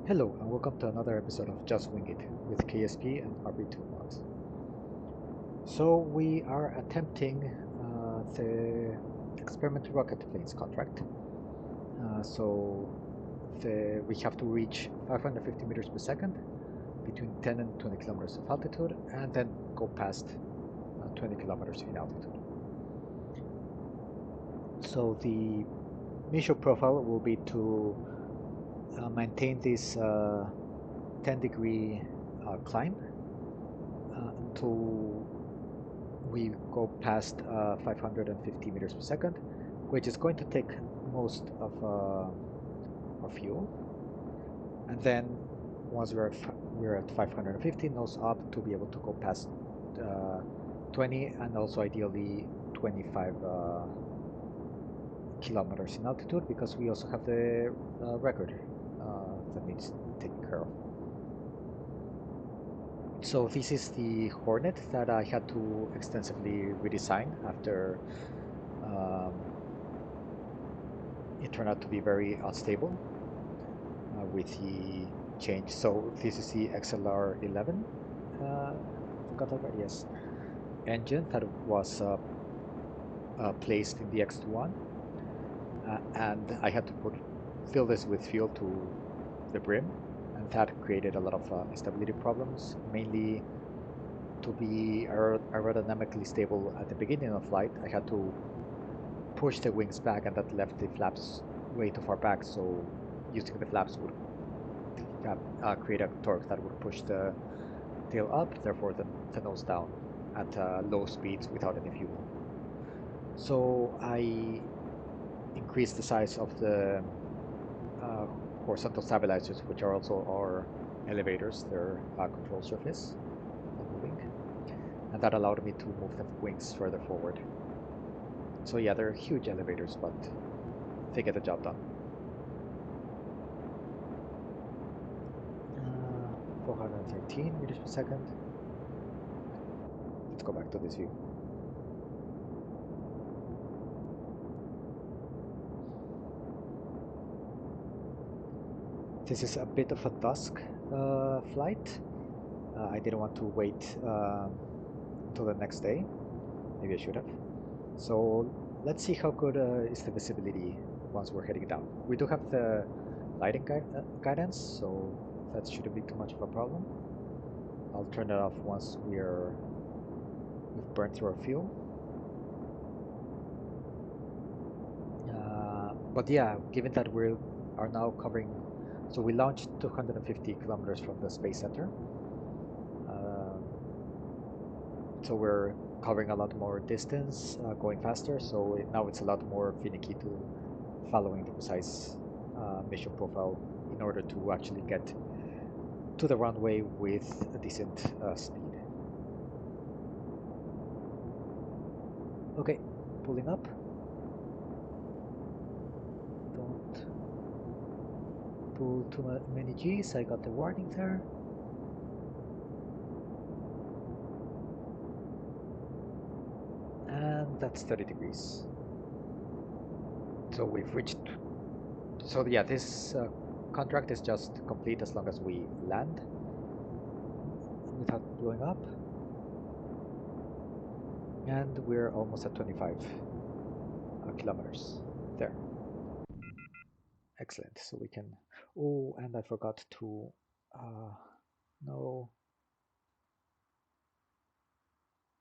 Hello and welcome to another episode of Just Wing It with KSP and RP-2 mods. So we are attempting the experimental rocket planes contract. We have to reach 550 meters per second between 10 and 20 kilometers of altitude and then go past 20 kilometers in altitude. So the mission profile will be to maintain this 10-degree climb until we go past 550 meters per second, which is going to take most of our fuel. And then once we're at 550, nose up to be able to go past uh, 20 and also ideally 25 kilometers in altitude because we also have the record that needs taken care of. So this is the Hornet that I had to extensively redesign after um, it turned out to be very unstable with the change. So this is the XLR 11, forgot that right, yes, engine that was placed in the X21, and I had to fill this with fuel to the brim, and that created a lot of instability problems, mainly to be aerodynamically stable at the beginning of flight. I had to push the wings back, and that left the flaps way too far back. So using the flaps would create a torque that would push the tail up, therefore the nose down at low speeds without any fuel. So I increased the size of the uh, horizontal stabilizers, which are also our elevators, their control surface while moving, and that allowed me to move the wings further forward. So yeah, they're huge elevators, but they get the job done. 413 meters per second. Okay, let's go back to this view. This is a bit of a dusk flight. I didn't want to wait until the next day. Maybe I should have. So let's see how good is the visibility once we're heading down. We do have the lighting guidance, so that shouldn't be too much of a problem. I'll turn it off once we've burned through our fuel. But yeah, given that we are now covering, so we launched 250 kilometers from the space center. Um, so we're covering a lot more distance, going faster. So now it's a lot more finicky to following the precise mission profile in order to actually get to the runway with a decent speed. Okay, pulling up. Don't pull too many G's. I got the warning there. And that's 30 degrees. So we've reached. So yeah, this contract is just complete as long as we land without blowing up. And we're almost at 25 kilometers there. Excellent. So we can. Oh, and I forgot to. No.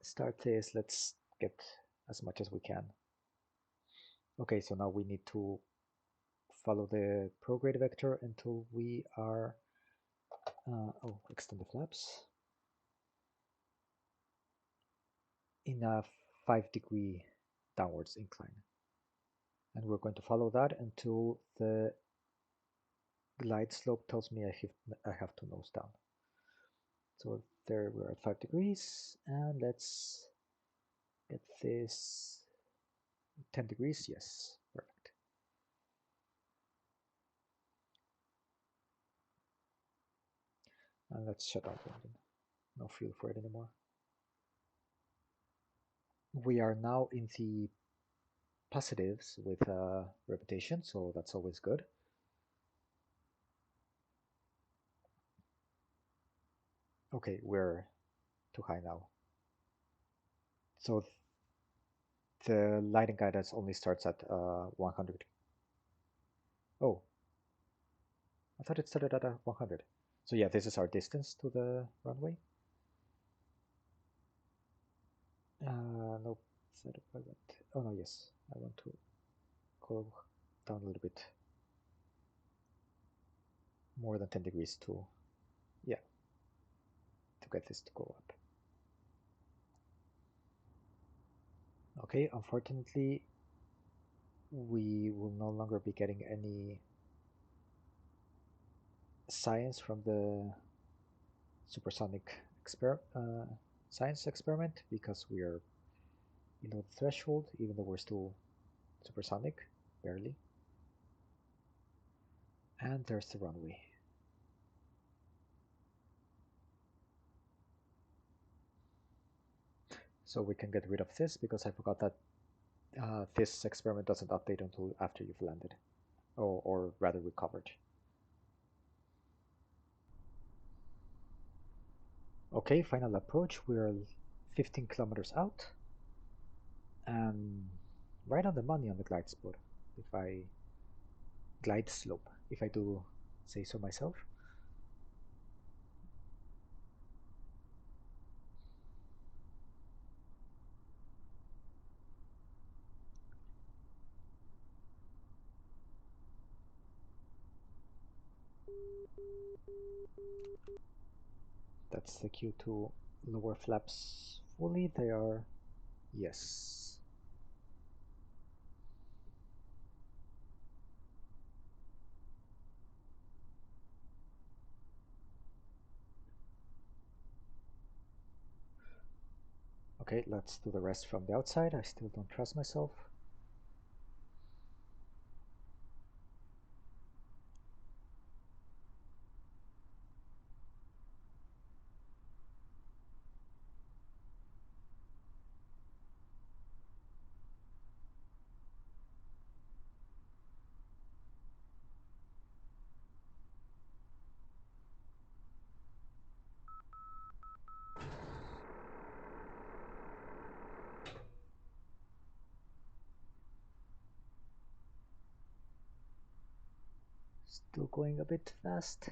Start this. Let's get as much as we can. Okay, so now we need to follow the prograde vector until we are. Extend the flaps in a 5-degree downwards incline. And we're going to follow that until the glide slope tells me I have to nose down. So there we're at 5 degrees, and let's get this 10 degrees. Yes, perfect. And let's shut down the engine. No fuel for it anymore. We are now in the positives with reputation, so that's always good. Okay, we're too high now. So the lighting guidance only starts at 100. Oh, I thought it started at 100. So yeah, this is our distance to the runway. Nope, set up like that. Oh no, yes, I want to go down a little bit more than 10 degrees to, yeah, to get this to go up. Okay, unfortunately, we will no longer be getting any science from the supersonic science experiment because we are below the threshold, even though we're still supersonic, barely. And there's the runway. So we can get rid of this because I forgot that this experiment doesn't update until after you've landed, or rather recovered. Okay, final approach. We're 15 kilometers out, and right on the money on the glide spot. If I glide slope, if I do say so myself. That's the cue to lower flaps fully. They are, yes. Okay, let's do the rest from the outside. I still don't trust myself. Still going a bit fast.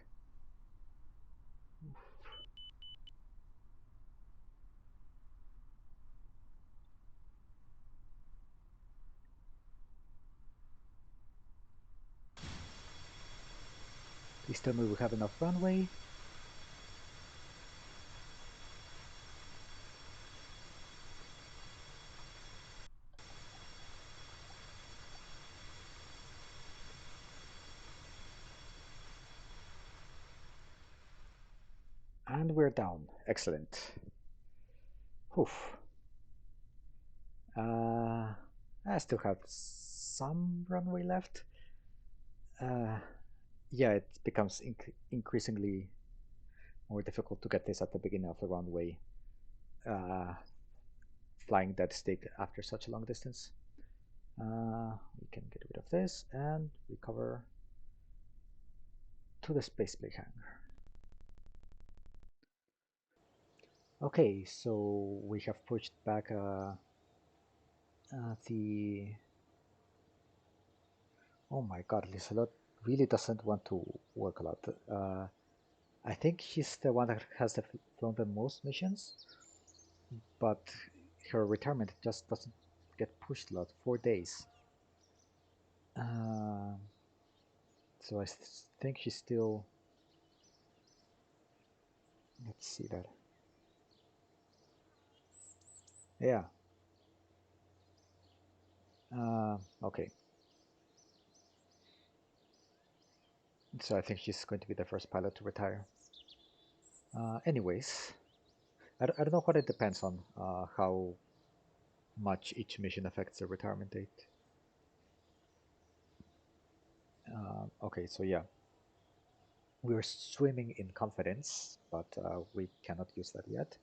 Please tell me we have enough runway. And we're down. Excellent. Oof. I still have some runway left. Uh, yeah, it becomes increasingly more difficult to get this at the beginning of the runway, uh, flying dead stick after such a long distance. We can get rid of this and recover to the spaceplane hangar. Okay, so we have pushed back the. Oh my god, Liselot really doesn't want to work a lot. I think she's the one that has flown the most missions, but her retirement just doesn't get pushed a lot. 4 days. Uh, so I think she's still. Let's see that. Yeah. Okay. So I think she's going to be the first pilot to retire. Anyways, I don't know what it depends on, how much each mission affects the retirement date. Okay, so yeah, we're swimming in confidence, but we cannot use that yet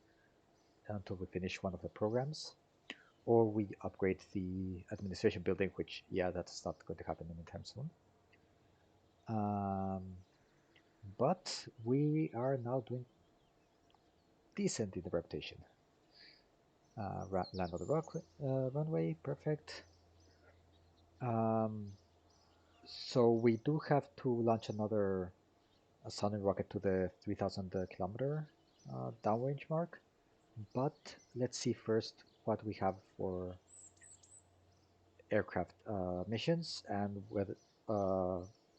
until we finish one of the programs, or we upgrade the administration building, which, yeah, that's not going to happen anytime soon. Um, but we are now doing decent in the reputation. Land on the runway, perfect. Um, so we do have to launch another Sounding rocket to the 3,000 kilometer downrange mark, but let's see first what we have for aircraft missions, and whether,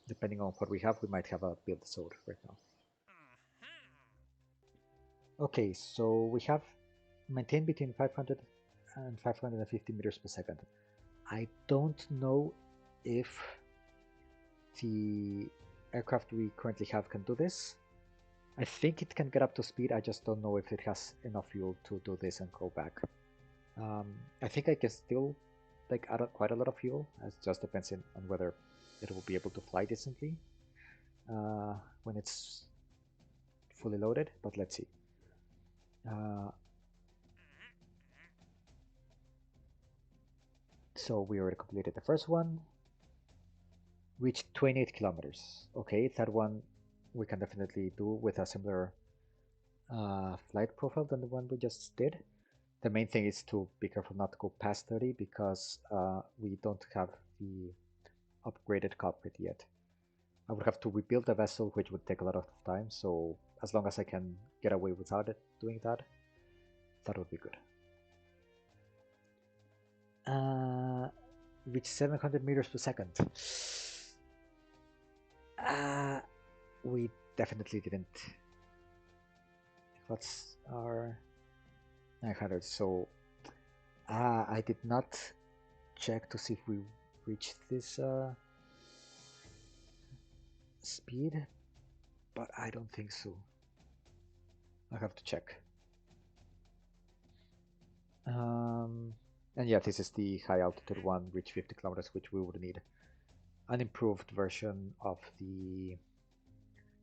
depending on what we have, we might have a build sold right now. Okay, so we have maintained between 500 and 550 meters per second. I don't know if the aircraft we currently have can do this. I think it can get up to speed, I just don't know if it has enough fuel to do this and go back. I think I can still add quite a lot of fuel, it just depends on whether it will be able to fly decently when it's fully loaded, but let's see. So we already completed the first one, reached 28 kilometers. Okay, that one we can definitely do with a similar flight profile than the one we just did. The main thing is to be careful not to go past 30 because we don't have the upgraded cockpit yet. I would have to rebuild the vessel, which would take a lot of time, so as long as I can get away without it doing that, that would be good. Reach 700 meters per second. We definitely didn't. What's our 900? So I did not check to see if we reached this speed, but I don't think so. I have to check. And yeah, this is the high altitude one, reach 50 kilometers, which we would need an improved version of the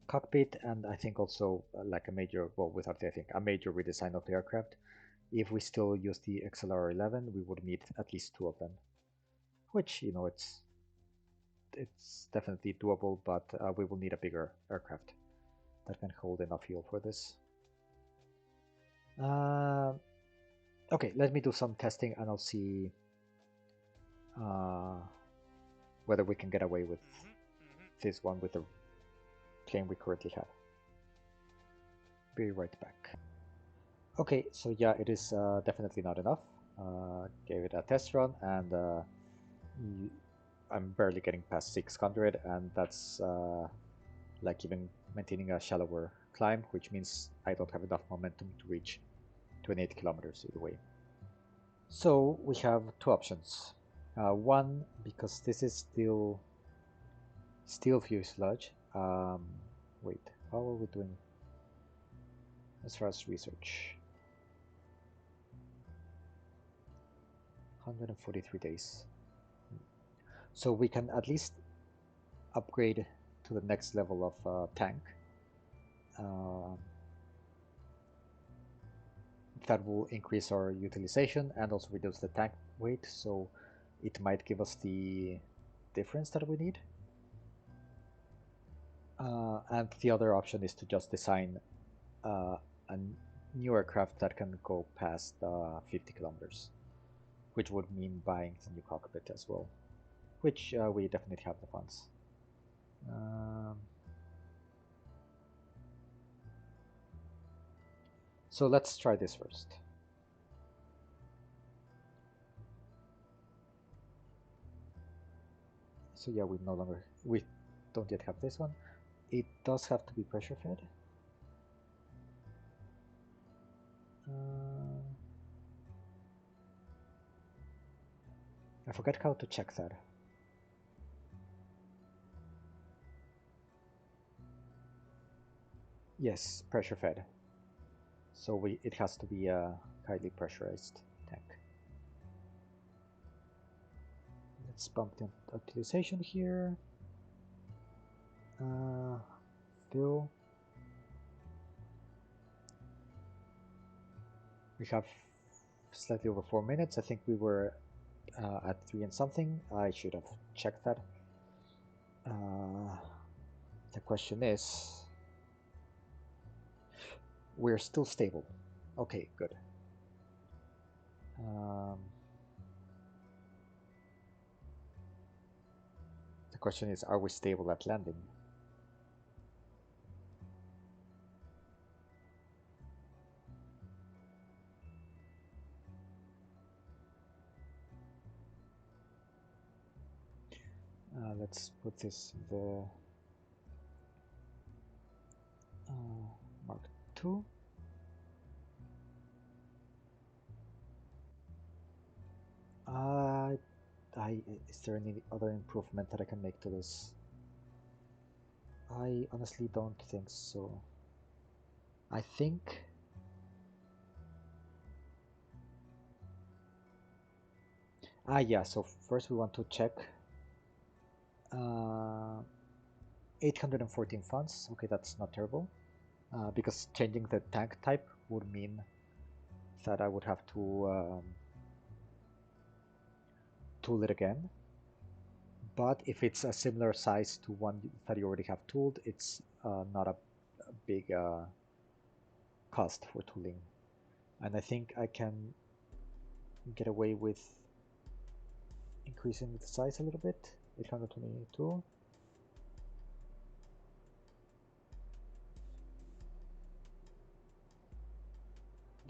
cockpit, and I think also like a major, well, without I think a major redesign of the aircraft. If we still use the XLR-11, we would need at least two of them, which it's definitely doable, but we will need a bigger aircraft that can hold enough fuel for this. Okay, let me do some testing and I'll see whether we can get away with this one with the plane we currently have. Be right back. Okay, so yeah, it is definitely not enough. Gave it a test run and I'm barely getting past 600, and that's like even maintaining a shallower climb, which means I don't have enough momentum to reach 28 kilometers either way. So we have two options. One, because this is still fuselage. Wait, how are we doing as far as research? 143 days. So we can at least upgrade to the next level of tank. That will increase our utilization and also reduce the tank weight, so it might give us the difference that we need. And the other option is to just design a new aircraft that can go past 50 kilometers, which would mean buying the new cockpit as well, which we definitely have the funds. So let's try this first. So yeah, we don't yet have this one. It does have to be pressure fed. I forgot how to check that. Yes, pressure fed. So it has to be a highly pressurized tank. Let's bump the utilization here. Fill. We have slightly over 4 minutes. I think we were at 3 and something. I should have checked that. The question is, We're still stable. Okay, good. Um, the question is, are we stable at landing? Let's put this in the Mark II. Is there any other improvement that I can make to this? I honestly don't think so. I think yeah, so first we want to check 814 funds. Okay, that's not terrible. Because changing the tank type would mean that I would have to tool it again. But if it's a similar size to one that you already have tooled, it's not a big cost for tooling. And I think I can get away with increasing the size a little bit. 822.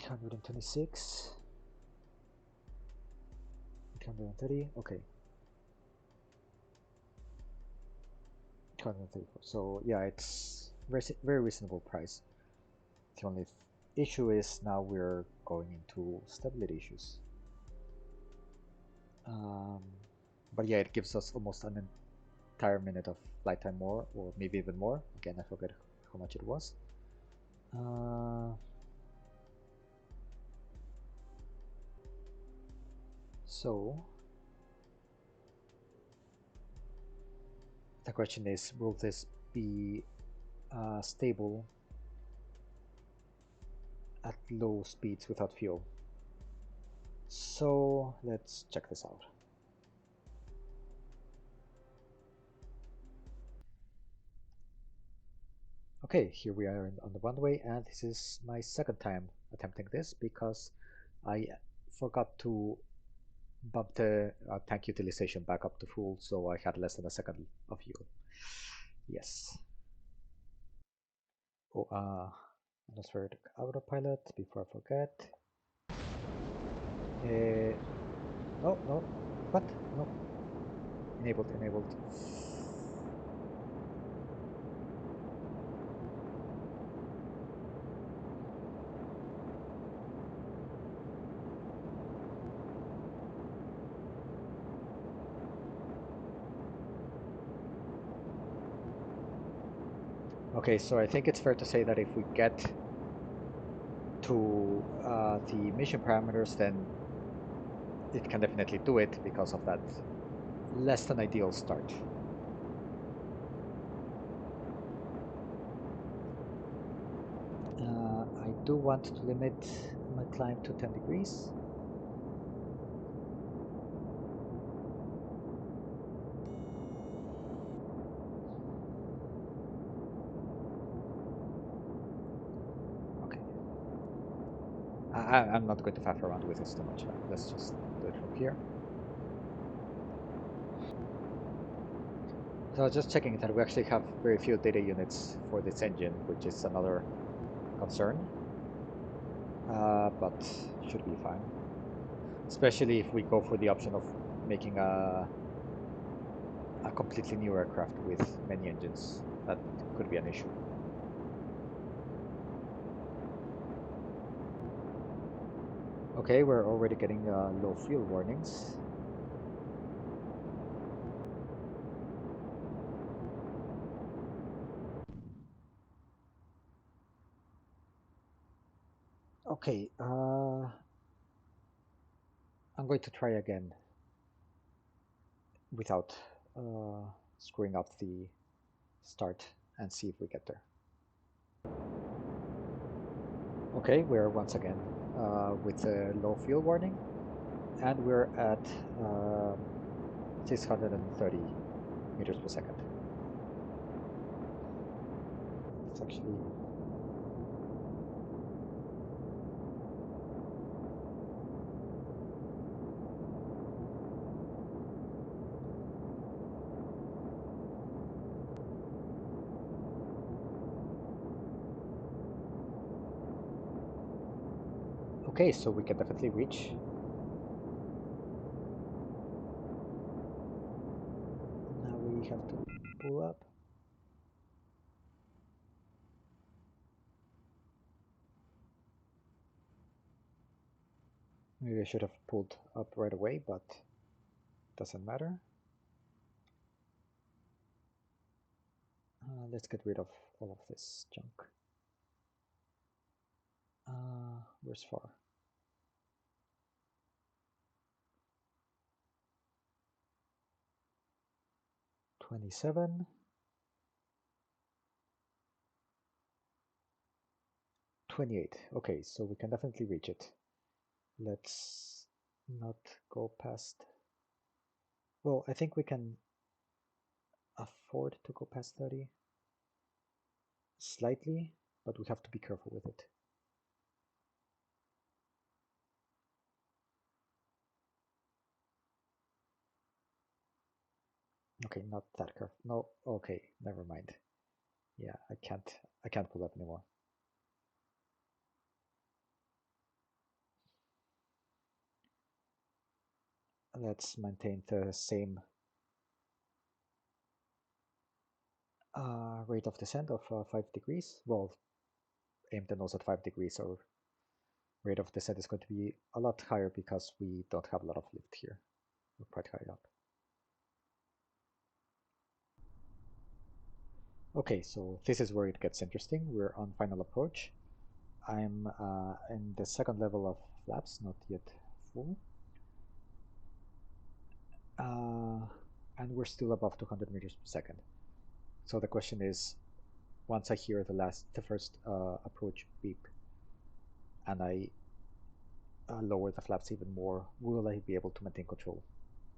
826. 830. Okay. 234. So yeah, it's very reasonable price. The only issue is now we're going into stability issues. Um, but yeah, it gives us almost an entire minute of flight time more, or maybe even more. Again, I forget how much it was. So the question is, will this be stable at low speeds without fuel? So let's check this out. Okay, here we are on the runway, and this is my second time attempting this because I forgot to bump the tank utilization back up to full, so I had less than a second of fuel. Yes. Oh, atmospheric autopilot before I forget. No, no, what? No. Enabled, enabled. Okay, so I think it's fair to say that if we get to the mission parameters, then it can definitely do it because of that less than ideal start. I do want to limit my climb to 10 degrees. Okay. I'm not going to faff around with this too much. Let's just do it from here. So I was just checking that we actually have very few data units for this engine, which is another concern, but should be fine. Especially if we go for the option of making a completely new aircraft with many engines. That could be an issue. Okay, we're already getting low fuel warnings. Okay, I'm going to try again without screwing up the start and see if we get there. Okay, we're once again with a low fuel warning, and we're at 630 meters per second. It's actually Okay, so we can definitely reach. Now we have to pull up. Maybe I should have pulled up right away, but doesn't matter. Let's get rid of all of this junk. Where's far? 27. 28. Okay, so we can definitely reach it. Let's not go past. Well, I think we can afford to go past 30 slightly, but we have to be careful with it. Okay, not that careful. No, okay, never mind. Yeah, I can't pull up anymore. Let's maintain the same rate of descent of 5 degrees. Well, aim the nose at 5 degrees, or rate of descent is going to be a lot higher because we don't have a lot of lift here. We're quite high up. Okay, so this is where it gets interesting. We're on final approach. I'm in the second level of flaps, not yet full. And we're still above 200 meters per second. So the question is, once I hear the first approach beep, and I lower the flaps even more, will I be able to maintain control?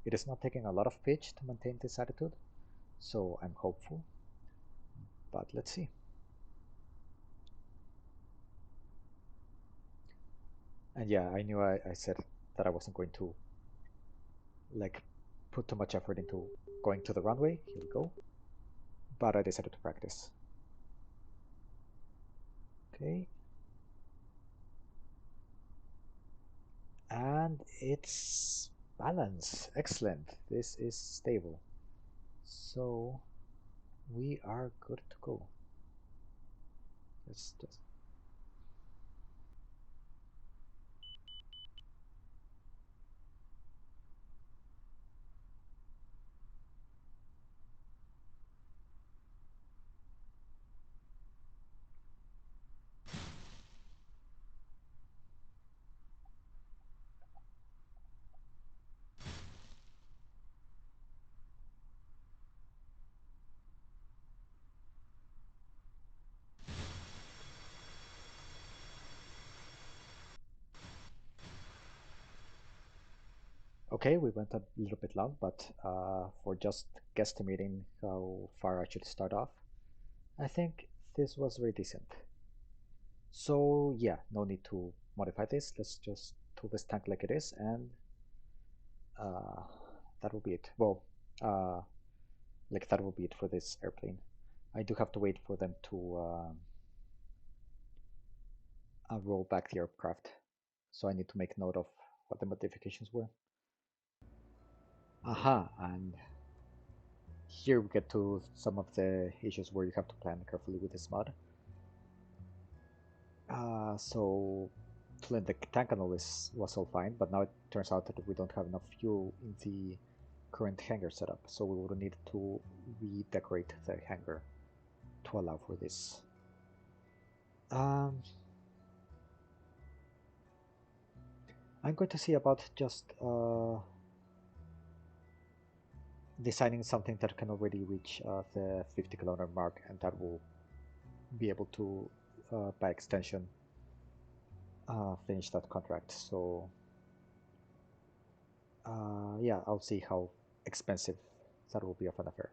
It is not taking a lot of pitch to maintain this attitude, so I'm hopeful, but let's see. And yeah, I knew I said that I wasn't going to like put too much effort into going to the runway. Here we go. But I decided to practice. Okay. And it's balance. Excellent. This is stable. So we are good to go. Let's just. Okay, we went a little bit long, but for just guesstimating how far I should start off, I think this was very decent. So yeah, no need to modify this. Let's just tool this tank like it is, and uh, that will be it. Well, like that will be it for this airplane. I do have to wait for them to roll back the aircraft, so I need to make note of what the modifications were. Aha, and here we get to some of the issues where you have to plan carefully with this mod. So filling the tank and all this was all fine, but now it turns out that we don't have enough fuel in the current hangar setup, so we would need to redecorate the hangar to allow for this. Um, I'm going to see about just designing something that can already reach the 50-kilometer mark, and that will be able to, by extension, finish that contract. So yeah, I'll see how expensive that will be of an affair.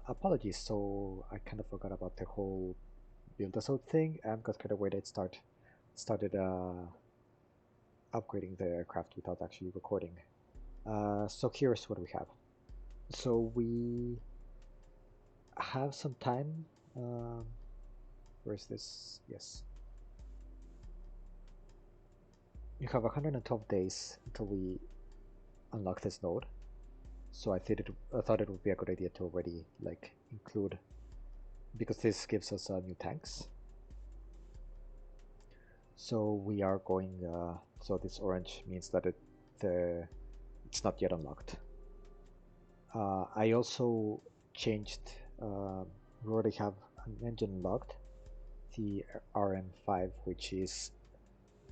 Apologies. So I kind of forgot about the whole build a suit thing and got carried away. Started upgrading the aircraft without actually recording. So here's what we have. So we have some time. Where's this? Yes. You have 112 days until we unlock this node, so I thought it would be a good idea to already like include, because this gives us new tanks. So we are going. So this orange means that it's not yet unlocked. I also changed. We already have an engine unlocked, the RM5, which is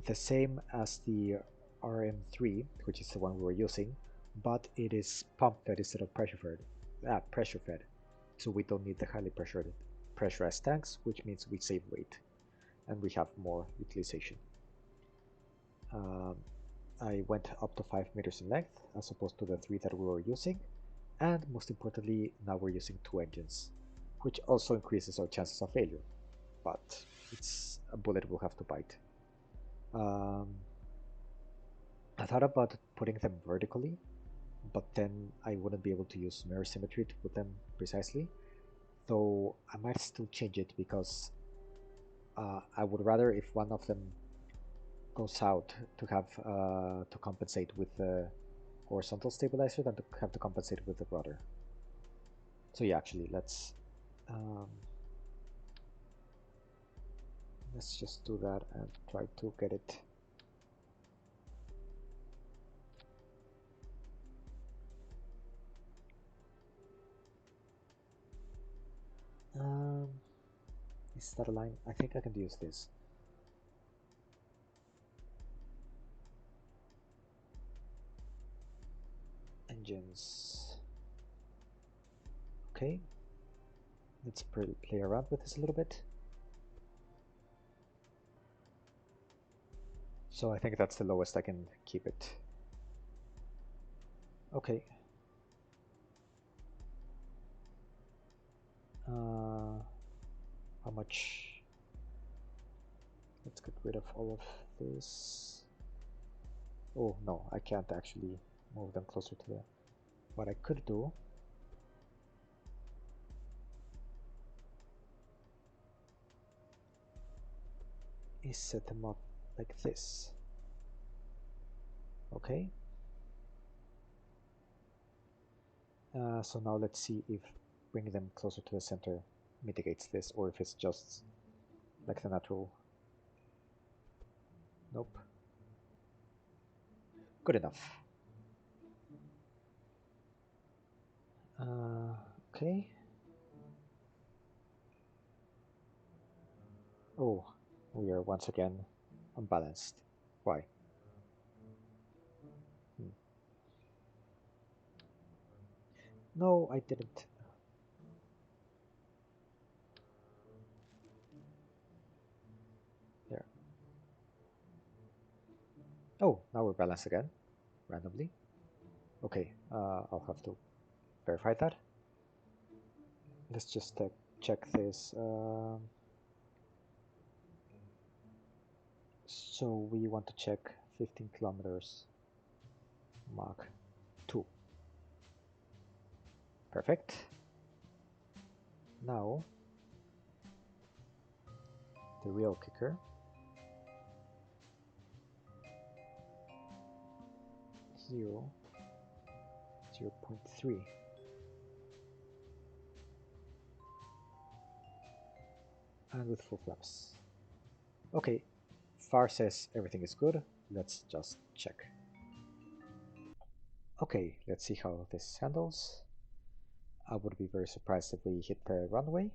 the same as the RM3, which is the one we were using, but it is pump fed instead of pressure fed. Pressure fed. So we don't need the highly pressurized tanks, which means we save weight and we have more utilization. I went up to 5 meters in length as opposed to the 3 that we were using, and most importantly, now we're using 2 engines, which also increases our chances of failure, but it's a bullet we'll have to bite. I thought about putting them vertically, but then I wouldn't be able to use mirror symmetry to put them precisely, though I might still change it because I would rather if one of them goes out to have to compensate with the horizontal stabilizer than to have to compensate with the rudder. So yeah, actually, let's just do that and try to get it. Is that a line? I think I can use this. Engines. Okay. Let's play around with this a little bit. So I think that's the lowest I can keep it. Okay. How much? Let's get rid of all of this. Oh no, I can't actually move them closer to the... What I could do is set them up like this. Okay. So now let's see if bringing them closer to the center mitigates this, or if it's just like the natural. Nope. Good enough. Okay. Oh, we are once again unbalanced. Why? Hmm. No, I didn't. There. Oh, now we're balanced again, randomly. Okay, I'll have to verify that. Let's just check this. So we want to check 15 kilometers Mach 2. Perfect. Now, the real kicker. 0.3. And with full flaps. Okay, FAR says everything is good. Let's just check. Okay, let's see how this handles. I would be very surprised if we hit the runway.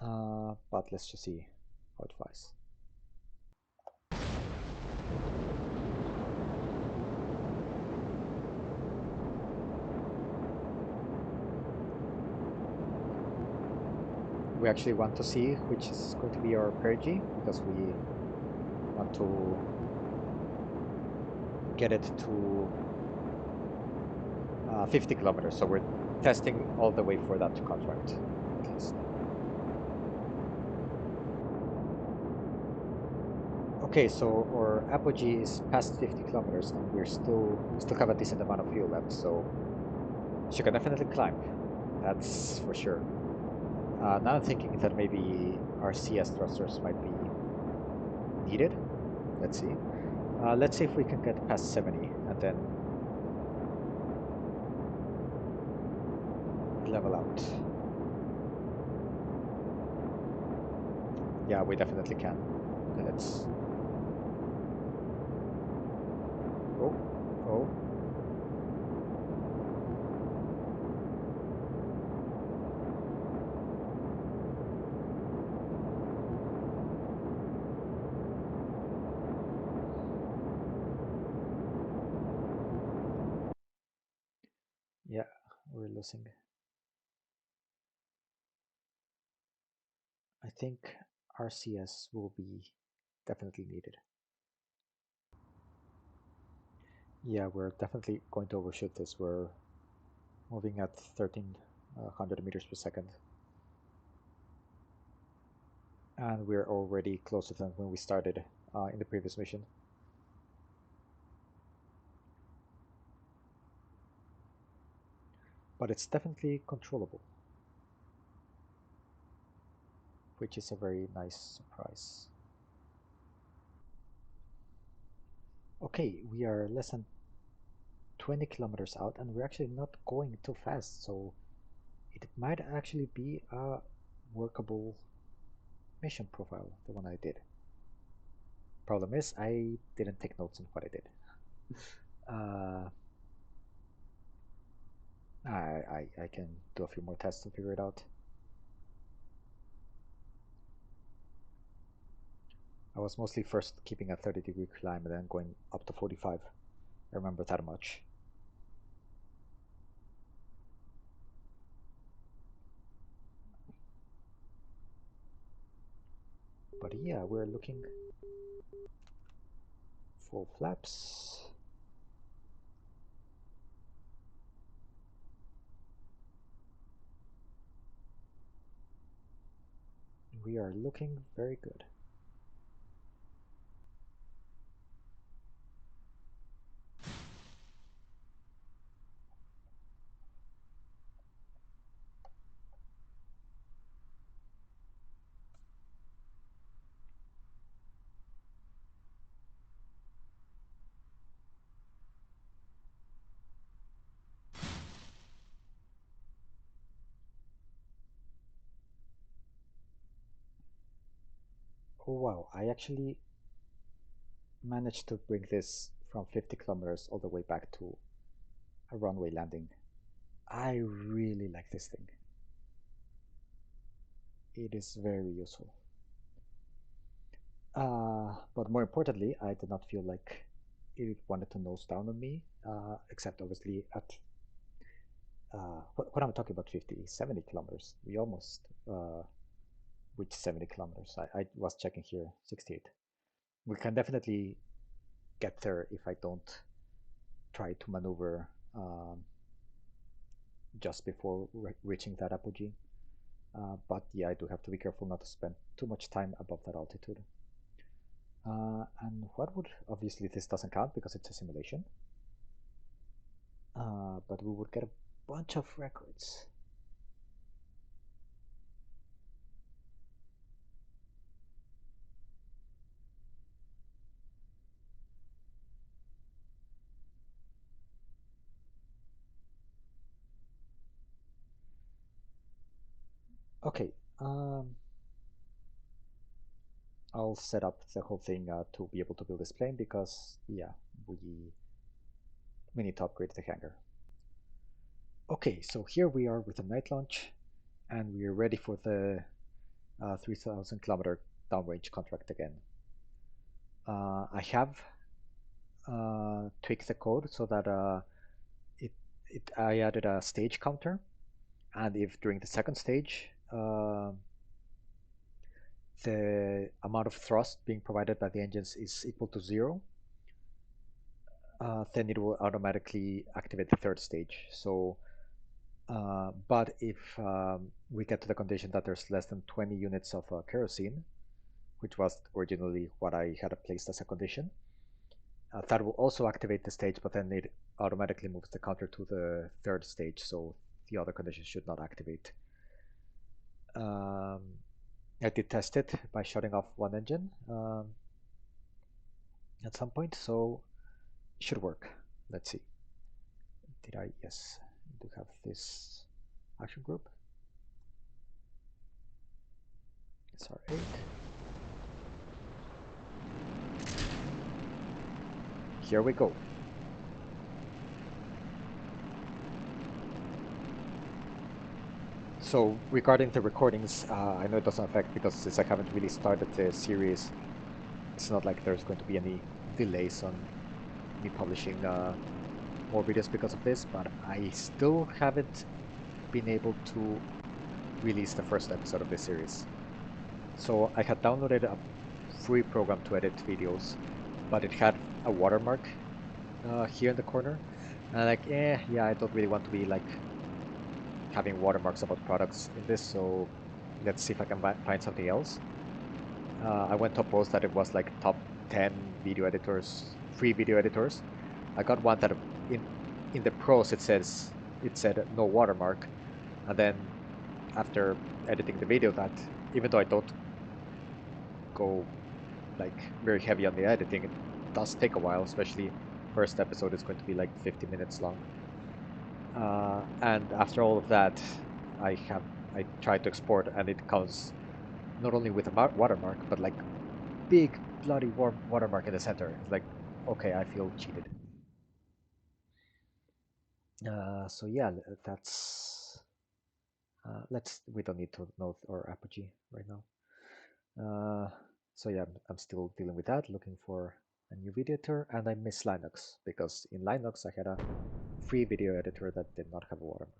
But let's just see how it flies. We actually want to see which is going to be our perigee, because we want to get it to 50 kilometers, so we're testing all the way for that contract, at least. Okay, so our apogee is past 50 kilometers, and we still have a decent amount of fuel left, so she can definitely climb. That's for sure. Now I'm thinking that maybe our CS thrusters might be needed. Let's see. Let's see if we can get past 70 and then level out. Yeah, we definitely can. Okay, let's. Oh, oh. Yeah, we're losing. I think RCS will be definitely needed. Yeah, we're definitely going to overshoot this. We're moving at 1300 meters per second. And we're already closer than when we started in the previous mission. But it's definitely controllable, which is a very nice surprise. Okay, we are less than 20 kilometers out and we're actually not going too fast, so it might actually be a workable mission profile, the one I did. Problem is, I didn't take notes on what I did. Uh, I can do a few more tests to figure it out. I was mostly first keeping a 30-degree climb and then going up to 45. I remember that much. But yeah, we're looking full flaps. We are looking very good. Oh wow, I actually managed to bring this from 50 kilometers all the way back to a runway landing. I really like this thing. It is very useful. But more importantly, I did not feel like it wanted to nose down on me, except obviously at what I'm talking about 50, 70 kilometers. We almost reached 70 kilometers. I was checking here, 68. We can definitely get there if I don't try to maneuver just before reaching that apogee. But yeah, I do have to be careful not to spend too much time above that altitude. And what would, obviously this doesn't count because it's a simulation, but we would get a bunch of records. Okay, I'll set up the whole thing to be able to build this plane because, yeah, we need to upgrade the hangar. Okay, so here we are with the night launch, and we are ready for the 3,000 kilometer downrange contract again. I have tweaked the code so that it, I added a stage counter, and if during the second stage the amount of thrust being provided by the engines is equal to 0, then it will automatically activate the third stage. So, but if we get to the condition that there's less than 20 units of kerosene, which was originally what I had placed as a condition, that will also activate the stage, but then it automatically moves the counter to the third stage, so the other conditions should not activate. I did test it by shutting off one engine. at some point, so it should work. Let's see. Did I? Yes, I do have this action group. SR8. Here we go. So regarding the recordings, I know it doesn't affect because since I haven't really started the series, it's not like there's going to be any delays on me publishing more videos because of this, but I still haven't been able to release the first episode of this series. So I had downloaded a free program to edit videos, but it had a watermark here in the corner. And like, yeah, I don't really want to be like having watermarks about products in this, so let's see if I can find something else. I went to a post that it was like top 10 video editors, free video editors. I got one that in in the pros it said no watermark, and then after editing the video, that even though I don't go like very heavy on the editing, it does take a while, especially first episode is going to be like 50 minutes long. And after all of that, I tried to export, and it comes not only with a watermark, but like big bloody watermark in the center. It's like, okay, I feel cheated. So yeah, that's we don't need to know or apogee right now. So yeah, I'm still dealing with that, looking for a new video editor, and I miss Linux because in Linux I had a free video editor that did not have a watermark.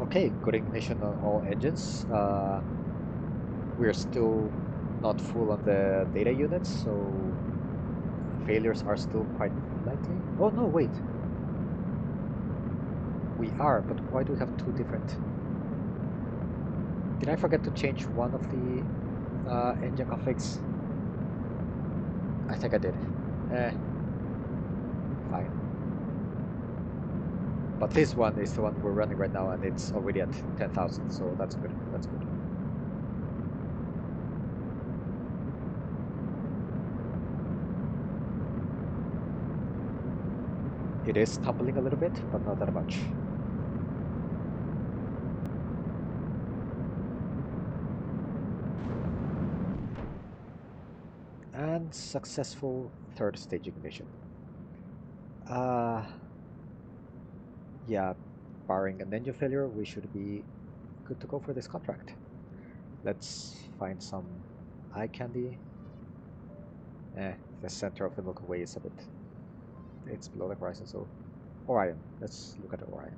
Okay, good ignition on all engines. We're still not full on the data units, so failures are still quite likely. Oh no, wait. We are, but why do we have two different... Did I forget to change one of the engine configs? I think I did. Eh, fine. But this one is the one we're running right now, and it's already at 10,000, so that's good. That's good. It is tumbling a little bit, but not that much. And successful third stage ignition. Uh, yeah, barring an engine failure, we should be good to go for this contract. Let's find some eye candy. The center of the Milky Way is a bit... It's below the horizon, so Orion. Let's look at Orion.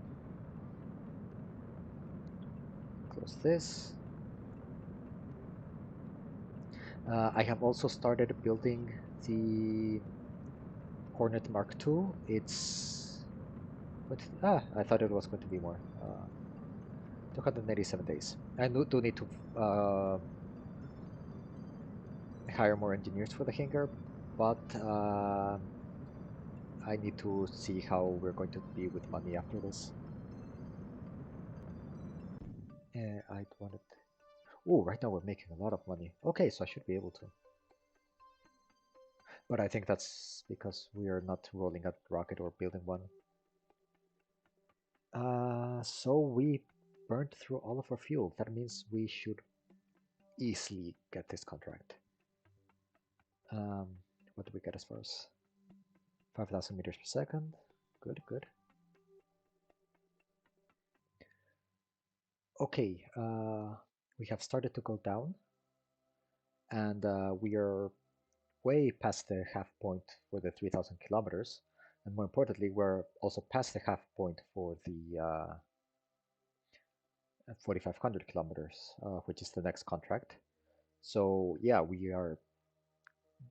Close this. I have also started building the Hornet Mark II. It's... I thought it was going to be more. 287 days. I do need to hire more engineers for the hangar, but I need to see how we're going to be with money after this. I wanted... Oh, right now we're making a lot of money. Okay, so I should be able to. But I think that's because we are not rolling a rocket or building one. So we burned through all of our fuel. That means we should easily get this contract. What do we get as far as 5,000 meters per second? Good, good. Okay, we have started to go down, and we are way past the half point for the 3,000 kilometers, and more importantly, we're also past the half point for the 4,500 kilometers, which is the next contract. So yeah, we are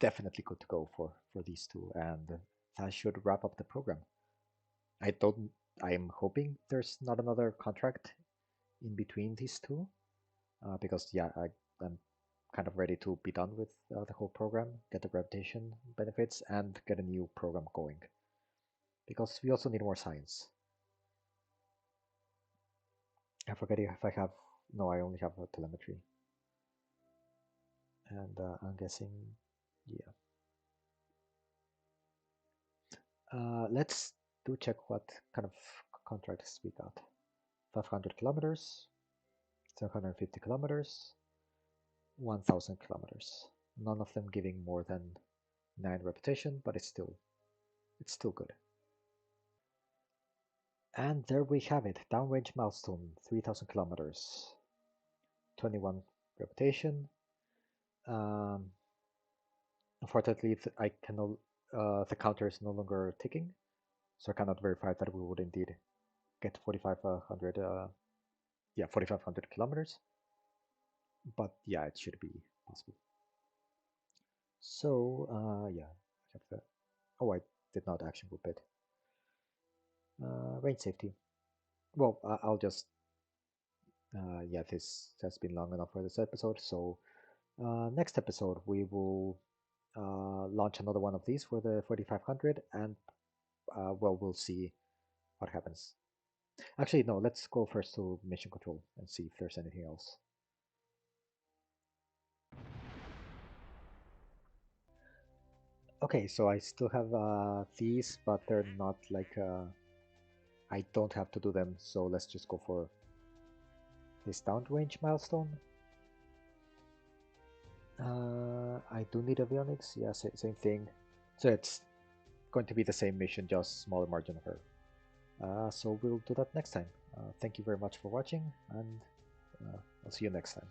definitely good to go for these two, and that should wrap up the program. I don't. I'm hoping there's not another contract in between these two, because yeah, I'm kind of ready to be done with the whole program, get the reputation benefits, and get a new program going. Because we also need more science. I forget if I have... No, I only have telemetry. And I'm guessing, yeah. Let's do check what kind of contracts we got. 500 kilometers, 750 kilometers, 1000 kilometers. None of them giving more than 9 reputation, but it's still good. And there we have it, downrange milestone, 3000 kilometers, 21 reputation. Um, Unfortunately, I cannot. The counter is no longer ticking, so I cannot verify that we would indeed get 4,500. Yeah, 4,500 kilometers. But yeah, it should be possible. So yeah, I have the. Oh, I did not action group it. Range safety. Well, I'll just. Yeah, this has been long enough for this episode. So next episode we will launch another one of these for the 4,500, and well, we'll see what happens. Actually, no, let's go first to mission control and see if there's anything else. Okay, so I still have these, but they're not like I don't have to do them. So let's just go for this downrange milestone. I do need avionics. Yeah, same thing. So it's going to be the same mission, just smaller margin of error. So we'll do that next time. Thank you very much for watching, and I'll see you next time.